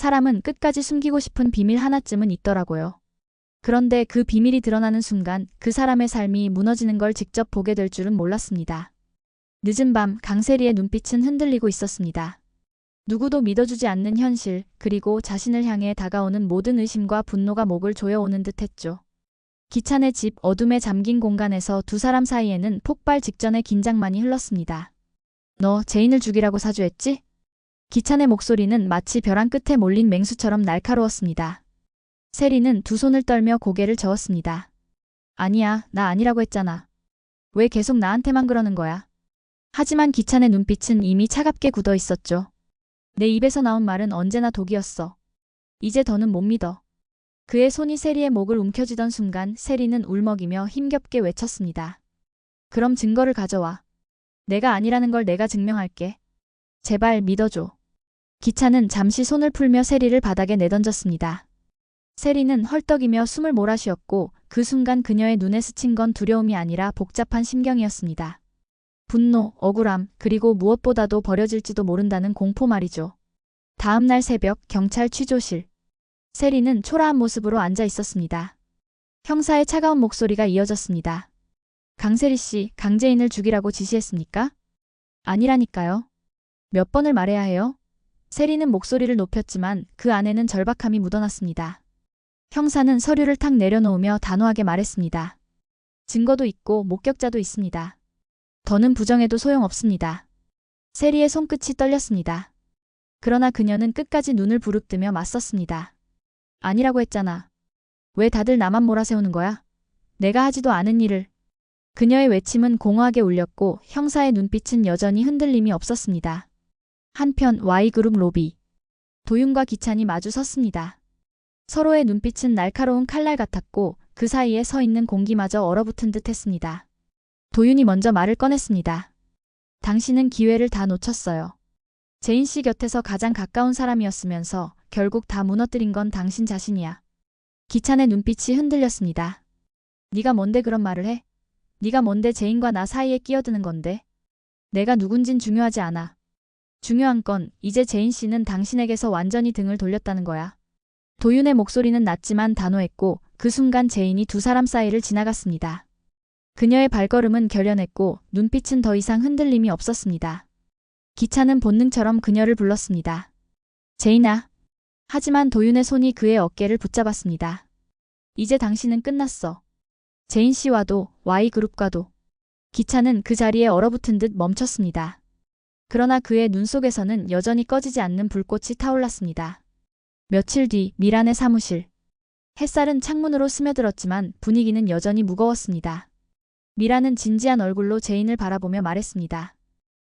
사람은 끝까지 숨기고 싶은 비밀 하나쯤은 있더라고요. 그런데 그 비밀이 드러나는 순간 그 사람의 삶이 무너지는 걸 직접 보게 될 줄은 몰랐습니다. 늦은 밤 강세리의 눈빛은 흔들리고 있었습니다. 누구도 믿어주지 않는 현실, 그리고 자신을 향해 다가오는 모든 의심과 분노가 목을 조여오는 듯했죠. 기찬의 집 어둠에 잠긴 공간에서 두 사람 사이에는 폭발 직전의 긴장만이 흘렀습니다. 너 제인을 죽이라고 사주했지? 기찬의 목소리는 마치 벼랑 끝에 몰린 맹수처럼 날카로웠습니다. 세리는 두 손을 떨며 고개를 저었습니다. 아니야, 나 아니라고 했잖아. 왜 계속 나한테만 그러는 거야? 하지만 기찬의 눈빛은 이미 차갑게 굳어 있었죠. 내 입에서 나온 말은 언제나 독이었어. 이제 더는 못 믿어. 그의 손이 세리의 목을 움켜쥐던 순간 세리는 울먹이며 힘겹게 외쳤습니다. 그럼 증거를 가져와. 내가 아니라는 걸 내가 증명할게. 제발 믿어줘. 기찬은 잠시 손을 풀며 세리를 바닥에 내던졌습니다. 세리는 헐떡이며 숨을 몰아쉬었고 그 순간 그녀의 눈에 스친 건 두려움이 아니라 복잡한 심경이었습니다. 분노, 억울함, 그리고 무엇보다도 버려질지도 모른다는 공포 말이죠. 다음 날 새벽 경찰 취조실. 세리는 초라한 모습으로 앉아 있었습니다. 형사의 차가운 목소리가 이어졌습니다. 강세리 씨, 강재인을 죽이라고 지시했습니까? 아니라니까요. 몇 번을 말해야 해요? 세리는 목소리를 높였지만 그 안에는 절박함이 묻어났습니다. 형사는 서류를 탁 내려놓으며 단호하게 말했습니다. 증거도 있고 목격자도 있습니다. 더는 부정해도 소용없습니다. 세리의 손끝이 떨렸습니다. 그러나 그녀는 끝까지 눈을 부릅뜨며 맞섰습니다. 아니라고 했잖아. 왜 다들 나만 몰아세우는 거야? 내가 하지도 않은 일을. 그녀의 외침은 공허하게 울렸고 형사의 눈빛은 여전히 흔들림이 없었습니다. 한편 Y그룹 로비. 도윤과 기찬이 마주 섰습니다. 서로의 눈빛은 날카로운 칼날 같았고 그 사이에 서 있는 공기마저 얼어붙은 듯 했습니다. 도윤이 먼저 말을 꺼냈습니다. 당신은 기회를 다 놓쳤어요. 재인 씨 곁에서 가장 가까운 사람이었으면서 결국 다 무너뜨린 건 당신 자신이야. 기찬의 눈빛이 흔들렸습니다. 네가 뭔데 그런 말을 해? 네가 뭔데 재인과 나 사이에 끼어드는 건데? 내가 누군진 중요하지 않아. 중요한 건 이제 재인 씨는 당신에게서 완전히 등을 돌렸다는 거야. 도윤의 목소리는 낮지만 단호했고 그 순간 재인이 두 사람 사이를 지나갔습니다. 그녀의 발걸음은 결연했고 눈빛은 더 이상 흔들림이 없었습니다. 기찬은 본능처럼 그녀를 불렀습니다. 재인아. 하지만 도윤의 손이 그의 어깨를 붙잡았습니다. 이제 당신은 끝났어. 재인 씨와도 Y그룹과도. 기찬은 그 자리에 얼어붙은 듯 멈췄습니다. 그러나 그의 눈 속에서는 여전히 꺼지지 않는 불꽃이 타올랐습니다. 며칠 뒤 미란의 사무실. 햇살은 창문으로 스며들었지만 분위기는 여전히 무거웠습니다. 미란은 진지한 얼굴로 재인을 바라보며 말했습니다.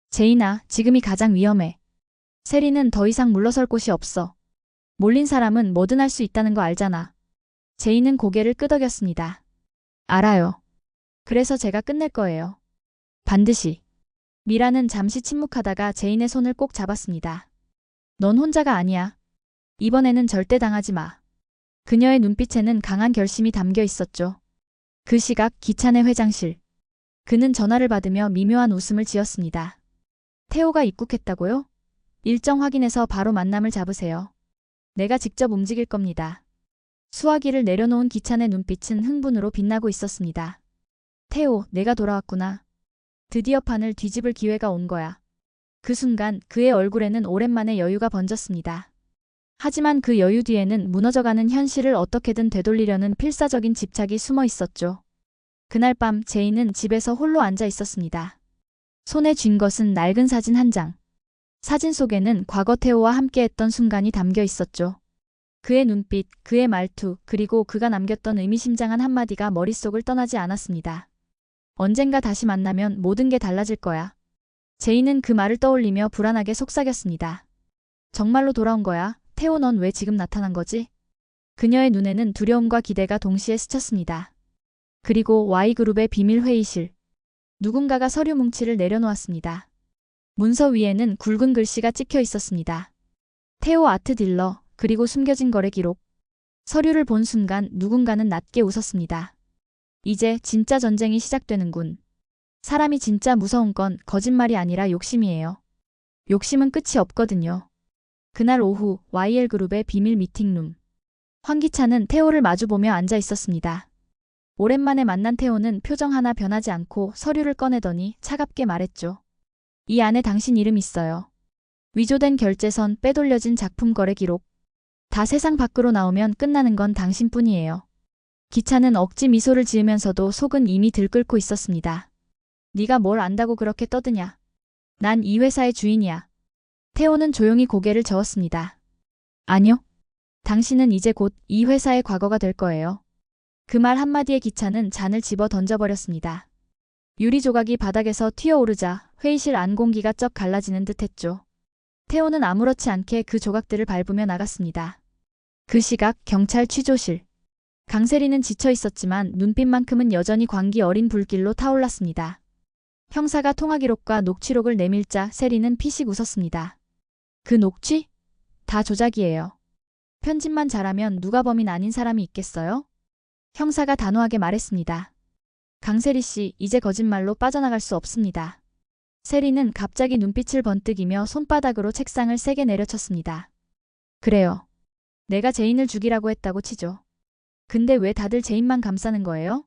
재인아, 지금이 가장 위험해. 세리는 더 이상 물러설 곳이 없어. 몰린 사람은 뭐든 할 수 있다는 거 알잖아. 재인은 고개를 끄덕였습니다. 알아요. 그래서 제가 끝낼 거예요. 반드시. 미란은 잠시 침묵하다가 재인의 손을 꼭 잡았습니다. 넌 혼자가 아니야. 이번에는 절대 당하지 마. 그녀의 눈빛에는 강한 결심이 담겨 있었죠. 그 시각 기찬의 회장실. 그는 전화를 받으며 미묘한 웃음을 지었습니다. 태호가 입국했다고요? 일정 확인해서 바로 만남을 잡으세요. 내가 직접 움직일 겁니다. 수화기를 내려놓은 기찬의 눈빛은 흥분으로 빛나고 있었습니다. 태호, 내가 돌아왔구나. 드디어 판을 뒤집을 기회가 온 거야. 그 순간 그의 얼굴에는 오랜만에 여유가 번졌습니다. 하지만 그 여유 뒤에는 무너져가는 현실을 어떻게든 되돌리려는 필사적인 집착이 숨어 있었죠. 그날 밤 제인은 집에서 홀로 앉아 있었습니다. 손에 쥔 것은 낡은 사진 한 장. 사진 속에는 과거 태호와 함께했던 순간이 담겨 있었죠. 그의 눈빛, 그의 말투, 그리고 그가 남겼던 의미심장한 한마디가 머릿속을 떠나지 않았습니다. 언젠가 다시 만나면 모든 게 달라질 거야. 제인은 그 말을 떠올리며 불안하게 속삭였습니다. 정말로 돌아온 거야? 태호, 넌 왜 지금 나타난 거지? 그녀의 눈에는 두려움과 기대가 동시에 스쳤습니다. 그리고 Y그룹의 비밀 회의실. 누군가가 서류 뭉치를 내려놓았습니다. 문서 위에는 굵은 글씨가 찍혀 있었습니다. 태호 아트 딜러, 그리고 숨겨진 거래 기록. 서류를 본 순간 누군가는 낮게 웃었습니다. 이제 진짜 전쟁이 시작되는군. 사람이 진짜 무서운 건 거짓말이 아니라 욕심이에요. 욕심은 끝이 없거든요. 그날 오후 YL그룹의 비밀 미팅룸. 황기찬은 태호를 마주보며 앉아 있었습니다. 오랜만에 만난 태호는 표정 하나 변하지 않고 서류를 꺼내더니 차갑게 말했죠. 이 안에 당신 이름 있어요. 위조된 결제선, 빼돌려진 작품 거래 기록. 다 세상 밖으로 나오면 끝나는 건 당신뿐이에요. 기찬은 억지 미소를 지으면서도 속은 이미 들끓고 있었습니다. 네가 뭘 안다고 그렇게 떠드냐. 난 이 회사의 주인이야. 태호는 조용히 고개를 저었습니다. 아니요. 당신은 이제 곧 이 회사의 과거가 될 거예요. 그 말 한마디에 기찬은 잔을 집어 던져버렸습니다. 유리 조각이 바닥에서 튀어오르자 회의실 안 공기가 쩍 갈라지는 듯 했죠. 태호는 아무렇지 않게 그 조각들을 밟으며 나갔습니다. 그 시각 경찰 취조실. 강세리는 지쳐 있었지만 눈빛만큼은 여전히 광기 어린 불길로 타올랐습니다. 형사가 통화기록과 녹취록을 내밀자 세리는 피식 웃었습니다. 그 녹취? 다 조작이에요. 편집만 잘하면 누가 범인 아닌 사람이 있겠어요? 형사가 단호하게 말했습니다. 강세리 씨, 이제 거짓말로 빠져나갈 수 없습니다. 세리는 갑자기 눈빛을 번뜩이며 손바닥으로 책상을 세게 내려쳤습니다. 그래요. 내가 제인을 죽이라고 했다고 치죠. 근데 왜 다들 제인만 감싸는 거예요?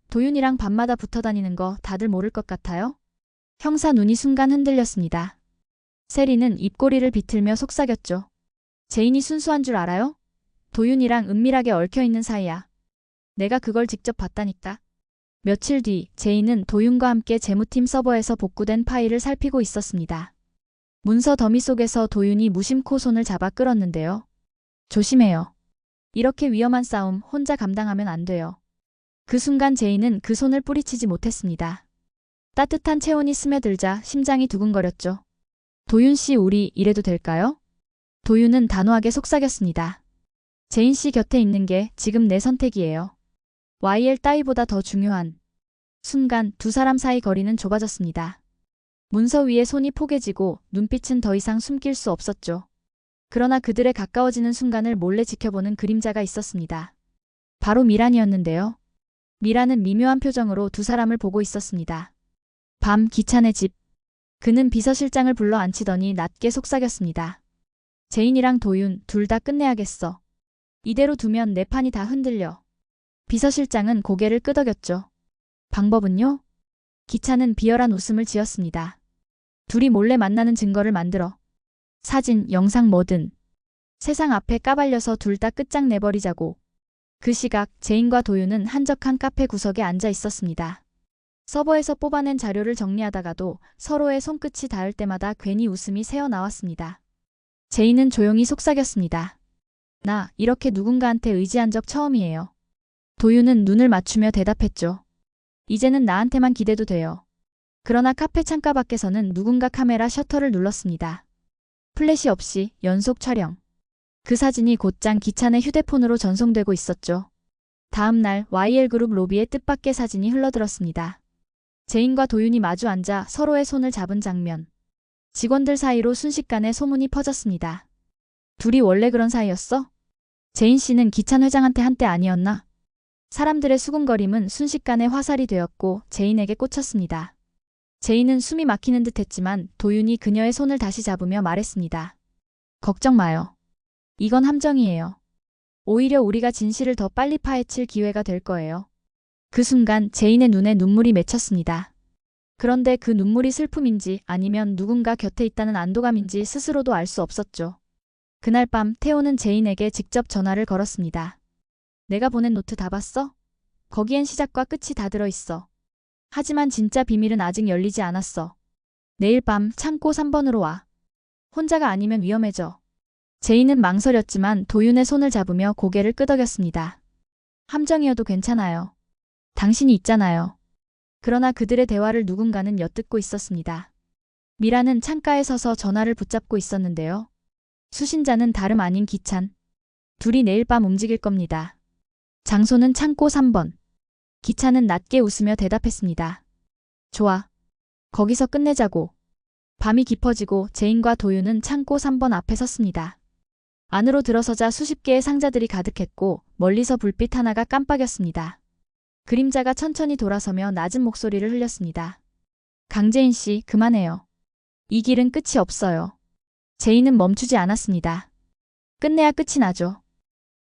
도윤이랑 밤마다 붙어 다니는 거 다들 모를 것 같아요? 형사 눈이 순간 흔들렸습니다. 세리는 입꼬리를 비틀며 속삭였죠. 제인이 순수한 줄 알아요? 도윤이랑 은밀하게 얽혀있는 사이야. 내가 그걸 직접 봤다니까. 며칠 뒤 제인은 도윤과 함께 재무팀 서버에서 복구된 파일을 살피고 있었습니다. 문서 더미 속에서 도윤이 무심코 손을 잡아 끌었는데요. 조심해요. 이렇게 위험한 싸움 혼자 감당하면 안 돼요. 그 순간 제인은 그 손을 뿌리치지 못했습니다. 따뜻한 체온이 스며들자 심장이 두근거렸죠. 도윤 씨, 우리 이래도 될까요? 도윤은 단호하게 속삭였습니다. 제인 씨 곁에 있는 게 지금 내 선택이에요. YL 따위보다 더 중요한. 순간 두 사람 사이 거리는 좁아졌습니다. 문서 위에 손이 포개지고 눈빛은 더 이상 숨길 수 없었죠. 그러나 그들의 가까워지는 순간을 몰래 지켜보는 그림자가 있었습니다. 바로 미란이었는데요. 미란은 미묘한 표정으로 두 사람을 보고 있었습니다. 밤 기찬의 집. 그는 비서실장을 불러 앉히더니 낮게 속삭였습니다. 제인이랑 도윤 둘 다 끝내야겠어. 이대로 두면 내 판이 다 흔들려. 비서실장은 고개를 끄덕였죠. 방법은요? 기찬은 비열한 웃음을 지었습니다. 둘이 몰래 만나는 증거를 만들어. 사진, 영상 뭐든. 세상 앞에 까발려서 둘 다 끝장내버리자고. 그 시각 제인과 도윤은 한적한 카페 구석에 앉아 있었습니다. 서버에서 뽑아낸 자료를 정리하다가도 서로의 손끝이 닿을 때마다 괜히 웃음이 새어나왔습니다. 제인은 조용히 속삭였습니다. 나 이렇게 누군가한테 의지한 적 처음이에요. 도윤은 눈을 맞추며 대답했죠. 이제는 나한테만 기대도 돼요. 그러나 카페 창가 밖에서는 누군가 카메라 셔터를 눌렀습니다. 플래시 없이 연속 촬영. 그 사진이 곧장 기찬의 휴대폰으로 전송되고 있었죠. 다음 날 YL그룹 로비에 뜻밖의 사진이 흘러들었습니다. 제인과 도윤이 마주 앉아 서로의 손을 잡은 장면. 직원들 사이로 순식간에 소문이 퍼졌습니다. 둘이 원래 그런 사이였어? 제인 씨는 기찬 회장한테 한때 아니었나? 사람들의 수군거림은 순식간에 화살이 되었고 제인에게 꽂혔습니다. 제인은 숨이 막히는 듯 했지만 도윤이 그녀의 손을 다시 잡으며 말했습니다. 걱정 마요. 이건 함정이에요. 오히려 우리가 진실을 더 빨리 파헤칠 기회가 될 거예요. 그 순간 제인의 눈에 눈물이 맺혔습니다. 그런데 그 눈물이 슬픔인지 아니면 누군가 곁에 있다는 안도감인지 스스로도 알 수 없었죠. 그날 밤 태호는 제인에게 직접 전화를 걸었습니다. 내가 보낸 노트 다 봤어? 거기엔 시작과 끝이 다 들어있어. 하지만 진짜 비밀은 아직 열리지 않았어. 내일 밤 창고 3번으로 와. 혼자가 아니면 위험해져. 제인은 망설였지만 도윤의 손을 잡으며 고개를 끄덕였습니다. 함정이어도 괜찮아요. 당신이 있잖아요. 그러나 그들의 대화를 누군가는 엿듣고 있었습니다. 미라는 창가에 서서 전화를 붙잡고 있었는데요. 수신자는 다름 아닌 기찬. 둘이 내일 밤 움직일 겁니다. 장소는 창고 3번. 기찬은 낮게 웃으며 대답했습니다. 좋아. 거기서 끝내자고. 밤이 깊어지고 제인과 도윤은 창고 3번 앞에 섰습니다. 안으로 들어서자 수십 개의 상자들이 가득했고 멀리서 불빛 하나가 깜빡였습니다. 그림자가 천천히 돌아서며 낮은 목소리를 흘렸습니다. 강재인 씨, 그만해요. 이 길은 끝이 없어요. 제인은 멈추지 않았습니다. 끝내야 끝이 나죠.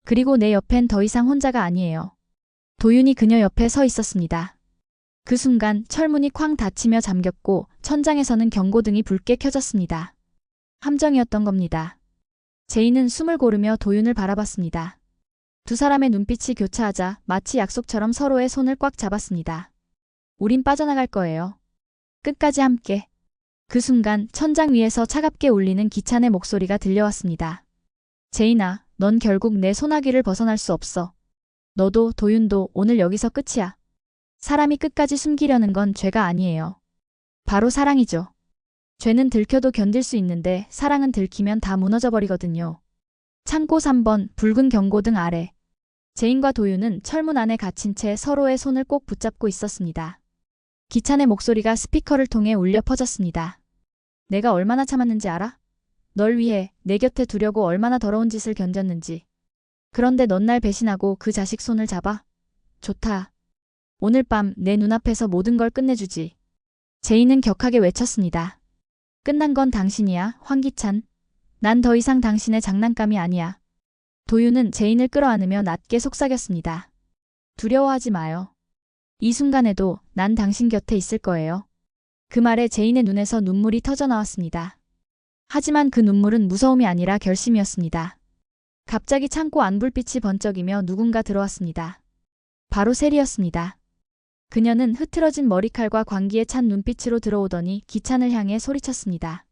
그리고 내 옆엔 더 이상 혼자가 아니에요. 도윤이 그녀 옆에 서 있었습니다. 그 순간 철문이 쾅 닫히며 잠겼고 천장에서는 경고등이 붉게 켜졌습니다. 함정이었던 겁니다. 제인은 숨을 고르며 도윤을 바라봤습니다. 두 사람의 눈빛이 교차하자 마치 약속처럼 서로의 손을 꽉 잡았습니다. 우린 빠져나갈 거예요. 끝까지 함께. 그 순간 천장 위에서 차갑게 울리는 기찬의 목소리가 들려왔습니다. 제인아, 넌 결국 내 소나기를 벗어날 수 없어. 너도 도윤도 오늘 여기서 끝이야. 사람이 끝까지 숨기려는 건 죄가 아니에요. 바로 사랑이죠. 죄는 들켜도 견딜 수 있는데 사랑은 들키면 다 무너져버리거든요. 창고 3번 붉은 경고등 아래. 제인과 도윤은 철문 안에 갇힌 채 서로의 손을 꼭 붙잡고 있었습니다. 기찬의 목소리가 스피커를 통해 울려 퍼졌습니다. 내가 얼마나 참았는지 알아? 널 위해 내 곁에 두려고 얼마나 더러운 짓을 견뎠는지. 그런데 넌 날 배신하고 그 자식 손을 잡아? 좋다. 오늘 밤 내 눈앞에서 모든 걸 끝내주지. 제인은 격하게 외쳤습니다. 끝난 건 당신이야, 황기찬. 난 더 이상 당신의 장난감이 아니야. 도윤은 제인을 끌어안으며 낮게 속삭였습니다. 두려워하지 마요. 이 순간에도 난 당신 곁에 있을 거예요. 그 말에 제인의 눈에서 눈물이 터져나왔습니다. 하지만 그 눈물은 무서움이 아니라 결심이었습니다. 갑자기 창고 안 불빛이 번쩍이며 누군가 들어왔습니다. 바로 세리였습니다. 그녀는 흐트러진 머리칼과 광기에 찬 눈빛으로 들어오더니 기찬을 향해 소리쳤습니다.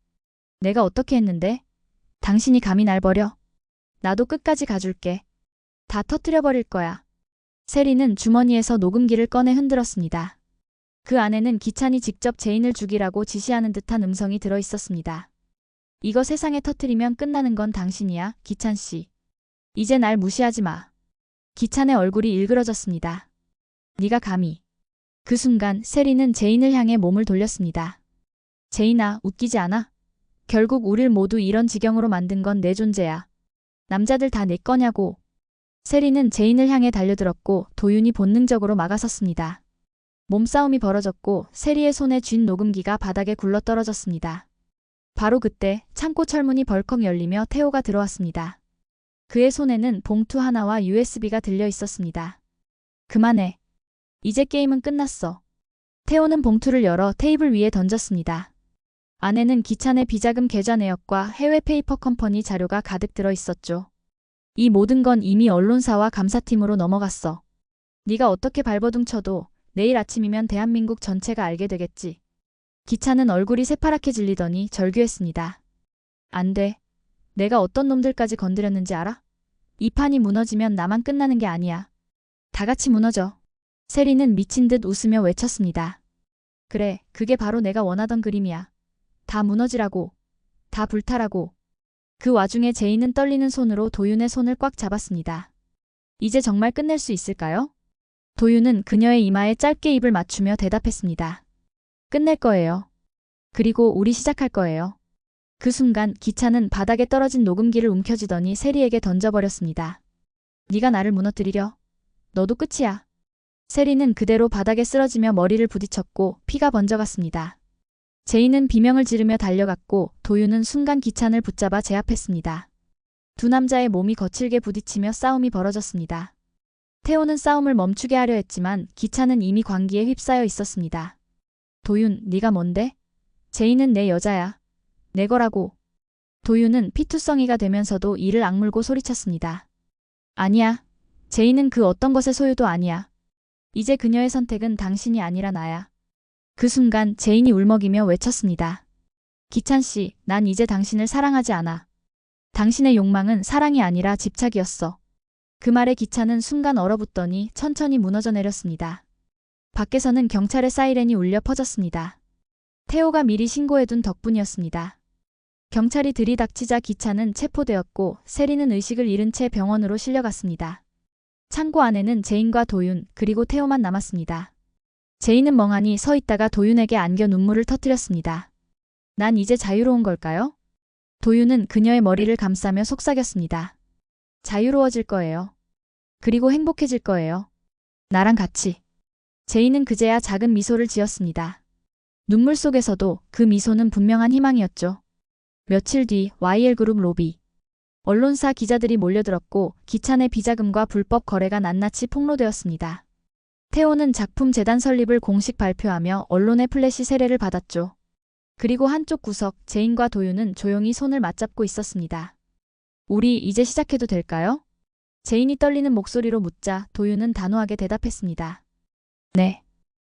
내가 어떻게 했는데? 당신이 감히 날 버려? 나도 끝까지 가줄게. 다 터뜨려버릴 거야. 세리는 주머니에서 녹음기를 꺼내 흔들었습니다. 그 안에는 기찬이 직접 제인을 죽이라고 지시하는 듯한 음성이 들어 있었습니다. 이거 세상에 터뜨리면 끝나는 건 당신이야, 기찬 씨. 이제 날 무시하지 마. 기찬의 얼굴이 일그러졌습니다. 네가 감히. 그 순간 세리는 제인을 향해 몸을 돌렸습니다. 제인아, 웃기지 않아? 결국 우릴 모두 이런 지경으로 만든 건 내 존재야. 남자들 다 내 거냐고. 세리는 제인을 향해 달려들었고 도윤이 본능적으로 막아섰습니다. 몸싸움이 벌어졌고 세리의 손에 쥔 녹음기가 바닥에 굴러떨어졌습니다. 바로 그때 창고 철문이 벌컥 열리며 태호가 들어왔습니다. 그의 손에는 봉투 하나와 USB가 들려 있었습니다. 그만해. 이제 게임은 끝났어. 태호는 봉투를 열어 테이블 위에 던졌습니다. 안에는 기찬의 비자금 계좌 내역과 해외 페이퍼 컴퍼니 자료가 가득 들어 있었죠. 이 모든 건 이미 언론사와 감사팀으로 넘어갔어. 네가 어떻게 발버둥 쳐도 내일 아침이면 대한민국 전체가 알게 되겠지. 기찬은 얼굴이 새파랗게 질리더니 절규했습니다. 안 돼. 내가 어떤 놈들까지 건드렸는지 알아? 이 판이 무너지면 나만 끝나는 게 아니야. 다 같이 무너져. 세리는 미친 듯 웃으며 외쳤습니다. 그래, 그게 바로 내가 원하던 그림이야. 다 무너지라고. 다 불타라고. 그 와중에 제인은 떨리는 손으로 도윤의 손을 꽉 잡았습니다. 이제 정말 끝낼 수 있을까요? 도윤은 그녀의 이마에 짧게 입을 맞추며 대답했습니다. 끝낼 거예요. 그리고 우리 시작할 거예요. 그 순간 기찬은 바닥에 떨어진 녹음기를 움켜쥐더니 세리에게 던져버렸습니다. 네가 나를 무너뜨리려? 너도 끝이야. 세리는 그대로 바닥에 쓰러지며 머리를 부딪혔고 피가 번져갔습니다. 제인은 비명을 지르며 달려갔고 도윤은 순간 기찬을 붙잡아 제압했습니다. 두 남자의 몸이 거칠게 부딪히며 싸움이 벌어졌습니다. 태호는 싸움을 멈추게 하려 했지만 기찬은 이미 광기에 휩싸여 있었습니다. 도윤, 네가 뭔데? 제인은 내 여자야. 내 거라고. 도윤은 피투성이가 되면서도 이를 악물고 소리쳤습니다. 아니야. 제인은 그 어떤 것의 소유도 아니야. 이제 그녀의 선택은 당신이 아니라 나야. 그 순간 제인이 울먹이며 외쳤습니다. 기찬 씨, 난 이제 당신을 사랑하지 않아. 당신의 욕망은 사랑이 아니라 집착이었어. 그 말에 기찬은 순간 얼어붙더니 천천히 무너져 내렸습니다. 밖에서는 경찰의 사이렌이 울려 퍼졌습니다. 태호가 미리 신고해둔 덕분이었습니다. 경찰이 들이닥치자 기찬은 체포되었고 세리는 의식을 잃은 채 병원으로 실려갔습니다. 창고 안에는 제인과 도윤 그리고 태호만 남았습니다. 제인은 멍하니 서 있다가 도윤에게 안겨 눈물을 터뜨렸습니다. 난 이제 자유로운 걸까요? 도윤은 그녀의 머리를 감싸며 속삭였습니다. 자유로워질 거예요. 그리고 행복해질 거예요. 나랑 같이. 제인은 그제야 작은 미소를 지었습니다. 눈물 속에서도 그 미소는 분명한 희망이었죠. 며칠 뒤 YL그룹 로비. 언론사 기자들이 몰려들었고 기차 내 비자금과 불법 거래가 낱낱이 폭로되었습니다. 태호는 작품 재단 설립을 공식 발표하며 언론의 플래시 세례를 받았죠. 그리고 한쪽 구석 제인과 도윤은 조용히 손을 맞잡고 있었습니다. 우리 이제 시작해도 될까요? 제인이 떨리는 목소리로 묻자 도윤은 단호하게 대답했습니다. 네.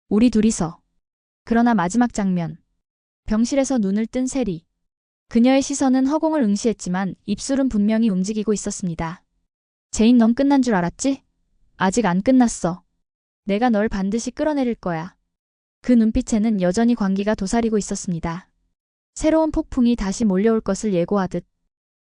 우리 둘이서. 그러나 마지막 장면. 병실에서 눈을 뜬 세리. 그녀의 시선은 허공을 응시했지만 입술은 분명히 움직이고 있었습니다. 제인, 넌 끝난 줄 알았지? 아직 안 끝났어. 내가 널 반드시 끌어내릴 거야. 그 눈빛에는 여전히 광기가 도사리고 있었습니다. 새로운 폭풍이 다시 몰려올 것을 예고하듯